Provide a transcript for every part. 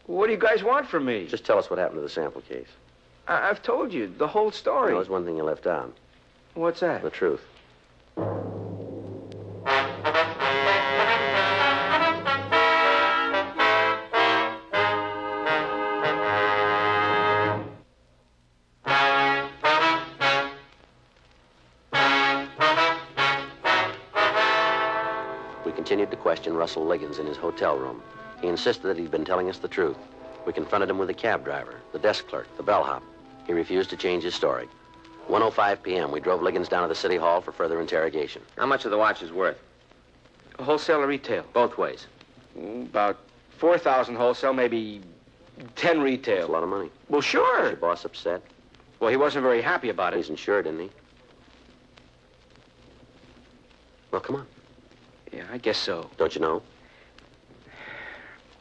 What do you guys want from me? Just tell us what happened to the sample case. I've told you the whole story. No, there's one thing you left out. What's that? The truth. We continued to question Russell Liggins in his hotel room. He insisted that he'd been telling us the truth. We confronted him with the cab driver, the desk clerk, the bellhop. He refused to change his story. 1:05 p.m., we drove Liggins down to the city hall for further interrogation. How much are the watches worth? Wholesale or retail? Both ways. About 4,000 wholesale, maybe 10 retail. That's a lot of money. Well, sure. Is your boss upset? Well, he wasn't very happy about it. He's insured, isn't he? Well, come on. Yeah, I guess so. Don't you know?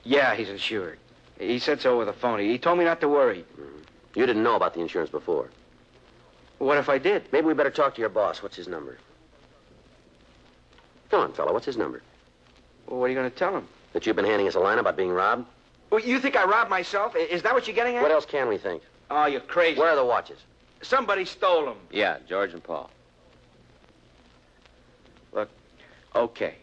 Yeah, he's insured. He said so over the phone. He told me not to worry. You didn't know about the insurance before. What if I did? Maybe we better talk to your boss. What's his number? Come on, fella. What's his number? Well, what are you going to tell him? That you've been handing us a line about being robbed? Well, you think I robbed myself? Is that what you're getting at? What else can we think? Oh, you're crazy. Where are the watches? Somebody stole them. Yeah, George and Paul. Look, okay.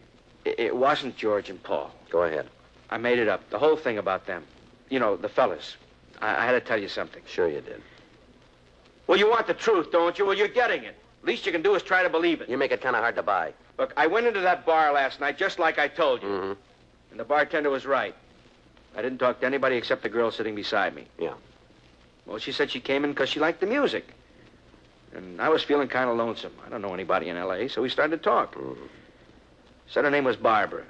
It wasn't George and Paul. Go ahead. I made it up. The whole thing about them. You know, the fellas. I had to tell you something. Sure you did. Well, you want the truth, don't you? Well, you're getting it. Least you can do is try to believe it. You make it kind of hard to buy. Look, I went into that bar last night just like I told you. Mm-hmm. And the bartender was right. I didn't talk to anybody except the girl sitting beside me. Yeah. Well, she said she came in because she liked the music. And I was feeling kind of lonesome. I don't know anybody in L.A., so we started to talk. Mm-hmm. Said her name was Barbara.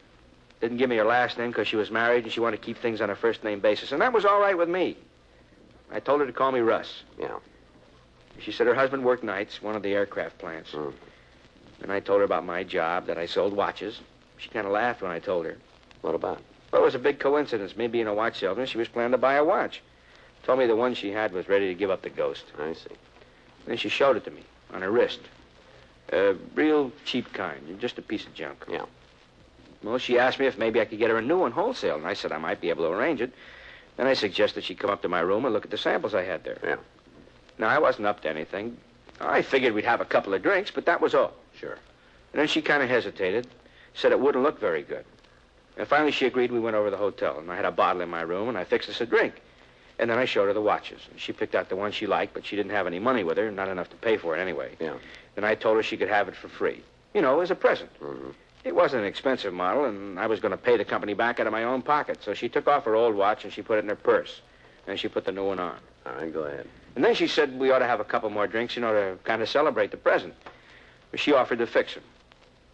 Didn't give me her last name because she was married and she wanted to keep things on a first-name basis. And that was all right with me. I told her to call me Russ. Yeah. She said her husband worked nights, one of the aircraft plants. Mm. And I told her about my job, that I sold watches. She kind of laughed when I told her. What about? Well, it was a big coincidence. Me being a watch salesman, she was planning to buy a watch. Told me the one she had was ready to give up the ghost. I see. Then she showed it to me on her wrist. A real cheap kind, just a piece of junk. Yeah. Well, she asked me if maybe I could get her a new one wholesale, and I said I might be able to arrange it. Then I suggested she come up to my room and look at the samples I had there. Yeah. Now, I wasn't up to anything. I figured we'd have a couple of drinks, but that was all. Sure. And then she kind of hesitated, said it wouldn't look very good. And finally she agreed. We went over to the hotel, and I had a bottle in my room, and I fixed us a drink. And then I showed her the watches. And she picked out the one she liked, but she didn't have any money with her, not enough to pay for it anyway. Yeah. Then I told her she could have it for free. You know, as a present. Mm-hmm. It wasn't an expensive model, and I was going to pay the company back out of my own pocket. So she took off her old watch, and she put it in her purse. And she put the new one on. All right, go ahead. And then she said we ought to have a couple more drinks, you know, to kind of celebrate the present. But she offered to fix them.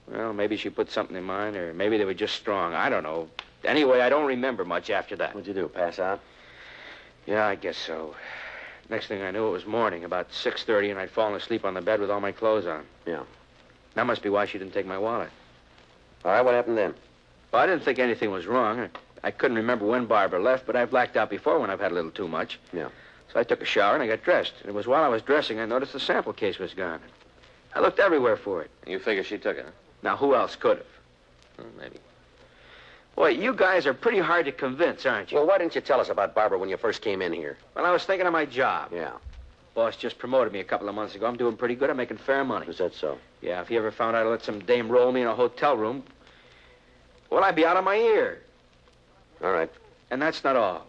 Well, maybe she put something in mine, or maybe they were just strong. I don't know. Anyway, I don't remember much after that. What'd you do, pass out? Yeah, I guess so. Next thing I knew, it was morning, about 6:30, and I'd fallen asleep on the bed with all my clothes on. Yeah. That must be why she didn't take my wallet. All right, what happened then? Well, I didn't think anything was wrong. I couldn't remember when Barbara left, but I blacked out before when I've had a little too much. Yeah. So I took a shower and I got dressed. And it was while I was dressing I noticed the sample case was gone. I looked everywhere for it. You figure she took it, huh? Now, who else could have? Maybe. Boy, you guys are pretty hard to convince, aren't you? Well, why didn't you tell us about Barbara when you first came in here? Well, I was thinking of my job. Yeah. Boss just promoted me a couple of months ago. I'm doing pretty good. I'm making fair money. Is that so? Yeah, if he ever found out I let some dame roll me in a hotel room, well, I'd be out of my ear. All right. And that's not all.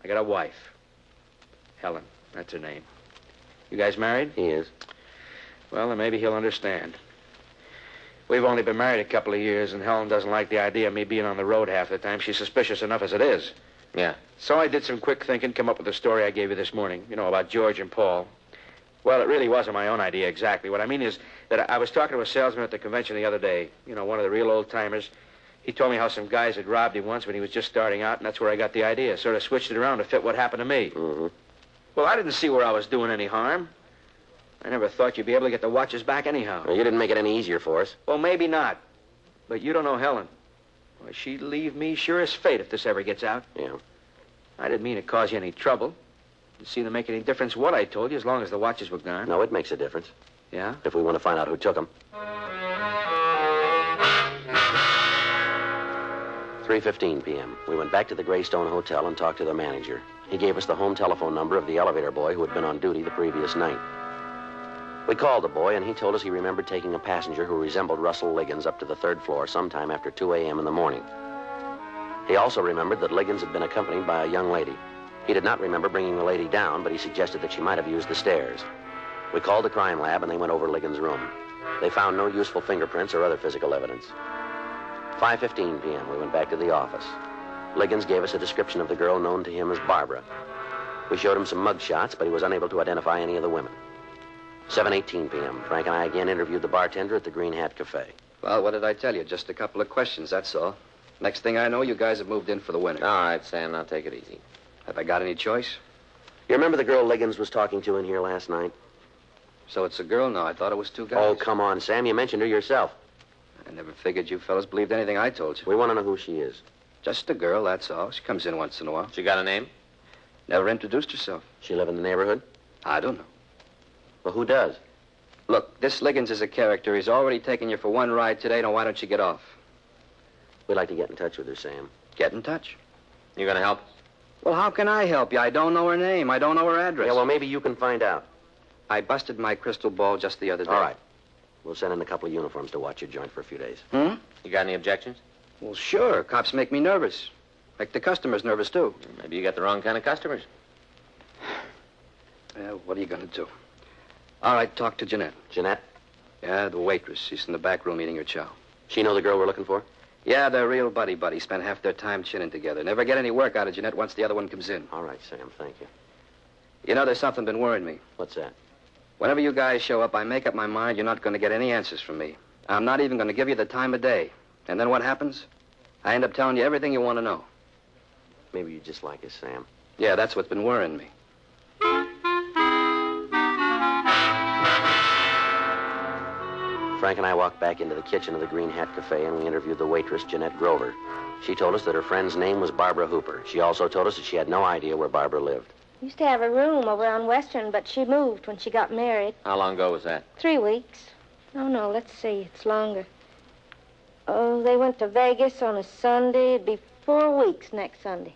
I got a wife. Helen, that's her name. You guys married? He is. Well, then maybe he'll understand. We've only been married a couple of years, and Helen doesn't like the idea of me being on the road half the time. She's suspicious enough as it is. Yeah. So I did some quick thinking, come up with the story I gave you this morning, you know, about George and Paul. Well, it really wasn't my own idea exactly. What I mean is that I was talking to a salesman at the convention the other day, you know, one of the real old-timers. He told me how some guys had robbed him once when he was just starting out, and that's where I got the idea. Sort of switched it around to fit what happened to me. Mm-hmm. Well, I didn't see where I was doing any harm. I never thought you'd be able to get the watches back anyhow. Well, you didn't make it any easier for us. Well, maybe not. But you don't know Helen. Well, she'd leave me sure as fate if this ever gets out. Yeah. I didn't mean to cause you any trouble. Didn't seem to make any difference what I told you as long as the watches were gone. No, it makes a difference. Yeah? If we want to find out who took them. 3:15 p.m. We went back to the Greystone Hotel and talked to the manager. He gave us the home telephone number of the elevator boy who had been on duty the previous night. We called the boy, and he told us he remembered taking a passenger who resembled Russell Liggins up to the 3rd floor sometime after 2 a.m. in the morning. He also remembered that Liggins had been accompanied by a young lady. He did not remember bringing the lady down, but he suggested that she might have used the stairs. We called the crime lab, and they went over Liggins' room. They found no useful fingerprints or other physical evidence. 5:15 p.m., we went back to the office. Liggins gave us a description of the girl known to him as Barbara. We showed him some mug shots, but he was unable to identify any of the women. 7:18 p.m., Frank and I again interviewed the bartender at the Green Hat Cafe. Well, what did I tell you? Just a couple of questions, that's all. Next thing I know, you guys have moved in for the winter. All right, Sam, now take it easy. Have I got any choice? You remember the girl Liggins was talking to in here last night? So it's a girl now. I thought it was two guys. Oh, come on, Sam. You mentioned her yourself. I never figured you fellas believed anything I told you. We want to know who she is. Just a girl, that's all. She comes in once in a while. She got a name? Never introduced herself. She live in the neighborhood? I don't know. Well, who does? Look, this Liggins is a character. He's already taken you for one ride today. Now, why don't you get off? We'd like to get in touch with her, Sam. Get in touch. You gonna help? Well, how can I help you? I don't know her name. I don't know her address. Yeah, well, maybe you can find out. I busted my crystal ball just the other day. All right. We'll send in a couple of uniforms to watch your joint for a few days. You got any objections? Well, sure. Cops make me nervous. Make the customers nervous, too. Maybe you got the wrong kind of customers. Yeah, what are you going to do? All right, talk to Jeanette. Jeanette? Yeah, the waitress. She's in the back room eating her chow. She know the girl we're looking for? Yeah, they're real buddy-buddy. Spend half their time chinning together. Never get any work out of Jeanette once the other one comes in. All right, Sam. Thank you. You know, there's something been worrying me. What's that? Whenever you guys show up, I make up my mind you're not going to get any answers from me. I'm not even going to give you the time of day. And then what happens? I end up telling you everything you want to know. Maybe you just like us, Sam. Yeah, that's what's been worrying me. Frank and I walked back into the kitchen of the Green Hat Cafe, and we interviewed the waitress, Jeanette Grover. She told us that her friend's name was Barbara Hooper. She also told us that she had no idea where Barbara lived. Used to have a room over on Western, but she moved when she got married. How long ago was that? 3 weeks. Oh, no, let's see. It's longer. Oh, they went to Vegas on a Sunday. It'd be 4 weeks next Sunday.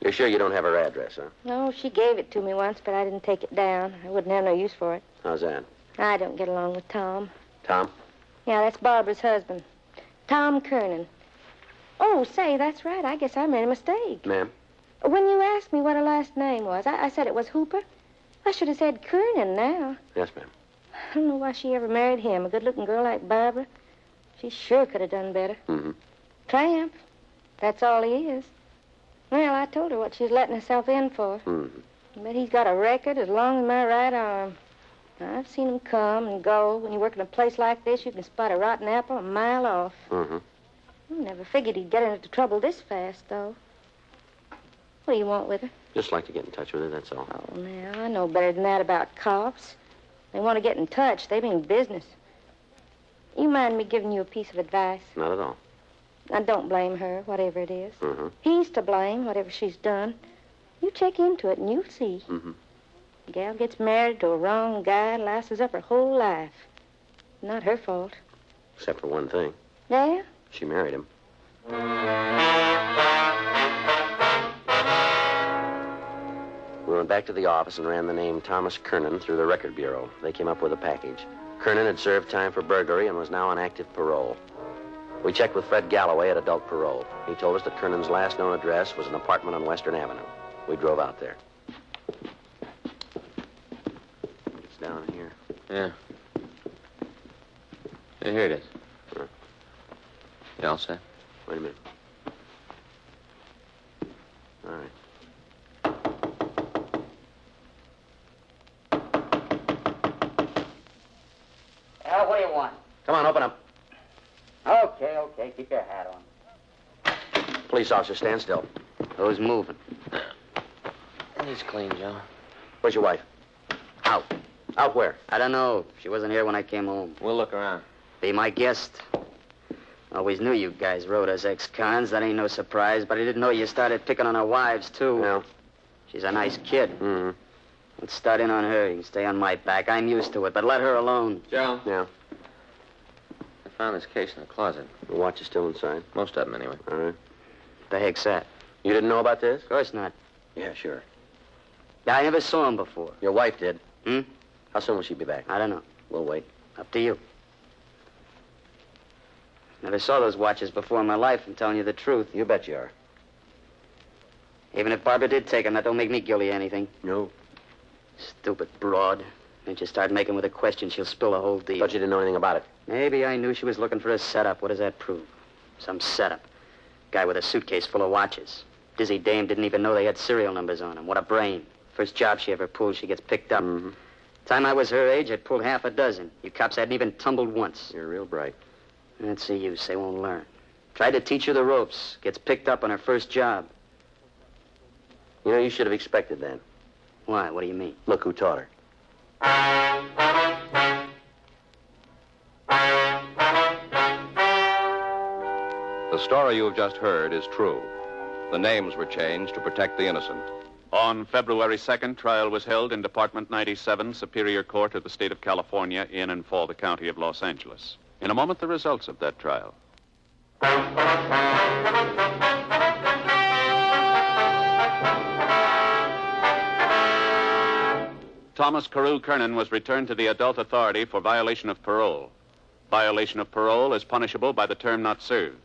You're sure you don't have her address, huh? No, she gave it to me once, but I didn't take it down. I wouldn't have no use for it. How's that? I don't get along with Tom. Tom? Yeah, that's Barbara's husband. Tom Kernan. Oh, say, that's right. I guess I made a mistake. Ma'am? When you asked me what her last name was, I said it was Hooper. I should have said Kernan now. Yes, ma'am. I don't know why she ever married him. A good-looking girl like Barbara. She sure could have done better. Tramp. That's all he is. Well, I told her what she's letting herself in for. But he's got a record as long as my right arm. I've seen him come and go. When you work in a place like this, you can spot a rotten apple a mile off. I never figured he'd get into trouble this fast, though. What do you want with her? Just like to get in touch with her, that's all. Oh, now, I know better than that about cops. They want to get in touch. They mean business. You mind me giving you a piece of advice? Not at all. I don't blame her, whatever it is. He's to blame, whatever she's done. You check into it and you'll see. The gal gets married to a wrong guy and lasses up her whole life. Not her fault. Except for one thing. Yeah? She married him. We went back to the office and ran the name Thomas Kernan through the record bureau. They came up with a package. Kernan had served time for burglary and was now on active parole. We checked with Fred Galloway at adult parole. He told us that Kernan's last known address was an apartment on Western Avenue. We drove out there. It's down here. Yeah. Yeah, here it is. You all set? Wait a minute. All right. What do you want? Come on, open up. Okay. Keep your hat on. Police officer, stand still. Who's moving? He's clean, Joe. Where's your wife? Out. Out where? I don't know. She wasn't here when I came home. We'll look around. Be my guest. Always knew you guys rode as ex-cons. That ain't no surprise, but I didn't know you started picking on our wives, too. No. She's a nice kid. Let's start in on her. You can stay on my back. I'm used to it, but let her alone. Joe? Yeah. found this case in the closet. The watch is still inside. Most of them, anyway. All right. The heck's that? You didn't know about this? Of course not. Yeah, sure. I never saw him before. Your wife did. Hmm? How soon will she be back? I don't know. We'll wait. Up to you. Never saw those watches before in my life, I'm telling you the truth. You bet you are. Even if Barbara did take them, that don't make me guilty of anything. No. Stupid broad. Once you start making with a question, she'll spill the whole deal. Thought you didn't know anything about it. Maybe I knew she was looking for a setup. What does that prove? Some setup. Guy with a suitcase full of watches. Dizzy dame didn't even know they had serial numbers on them. What a brain. First job she ever pulled, she gets picked up. Mm-hmm. Time I was her age, I'd pulled half a dozen. You cops hadn't even tumbled once. You're real bright. That's the use. They won't learn. Tried to teach her the ropes. Gets picked up on her first job. You know, you should have expected that. Why? What do you mean? Look who taught her. The story you have just heard is true. The names were changed to protect the innocent. On February 2nd, trial was held in Department 97, Superior Court of the State of California, in and for the County of Los Angeles. In a moment, the results of that trial. Thomas Carew Kernan was returned to the adult authority for violation of parole. Violation of parole is punishable by the term not served.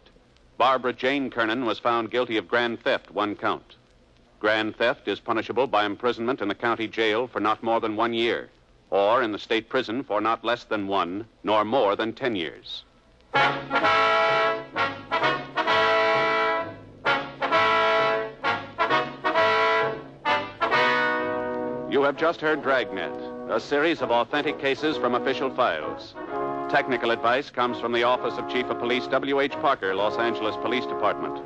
Barbara Jane Kernan was found guilty of grand theft, 1 count. Grand theft is punishable by imprisonment in the county jail for not more than 1 year, or in the state prison for not less than 1, nor more than 10 years. You have just heard Dragnet, a series of authentic cases from official files. Technical advice comes from the Office of Chief of Police W.H. Parker, Los Angeles Police Department.